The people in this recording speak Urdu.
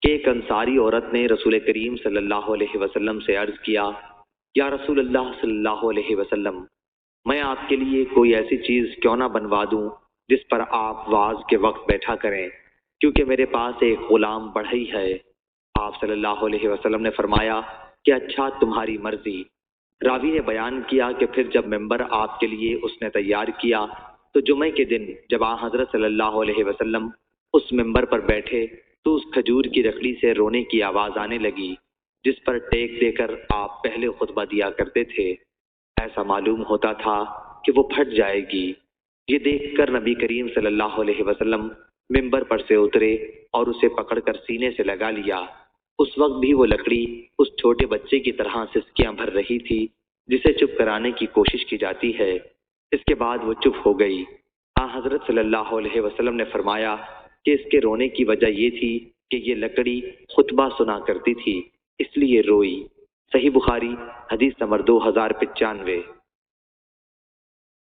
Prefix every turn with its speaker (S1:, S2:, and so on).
S1: ایک انصاری عورت نے رسول کریم صلی اللہ علیہ وسلم سے عرض کیا، یا رسول اللہ صلی اللہ علیہ وسلم، میں آپ کے لیے کوئی ایسی چیز کیوں نہ بنوا دوں جس پر آپ واز کے وقت بیٹھا کریں، کیونکہ میرے پاس ایک غلام بڑھئی ہے۔ آپ صلی اللہ علیہ وسلم نے فرمایا کہ اچھا، تمہاری مرضی۔ راوی نے بیان کیا کہ پھر جب ممبر آپ کے لیے اس نے تیار کیا تو جمعے کے دن جب حضرت صلی اللہ علیہ وسلم اس ممبر پر بیٹھے تو اس کھجور کی لکڑی سے رونے کی آواز آنے لگی جس پر ٹیک دے کر آپ پہلے خطبہ دیا کرتے تھے۔ ایسا معلوم ہوتا تھا کہ وہ پھٹ جائے گی۔ یہ دیکھ کر نبی کریم صلی اللہ علیہ وسلم ممبر پر سے اترے اور اسے پکڑ کر سینے سے لگا لیا۔ اس وقت بھی وہ لکڑی اس چھوٹے بچے کی طرح سسکیاں بھر رہی تھی جسے چپ کرانے کی کوشش کی جاتی ہے۔ اس کے بعد وہ چپ ہو گئی۔ حضرت صلی اللہ علیہ وسلم نے فرمایا کہ اس کے رونے کی وجہ یہ تھی کہ یہ لکڑی خطبہ سنا کرتی تھی، اس لیے روئی۔ صحیح بخاری، حدیث نمبر 2095۔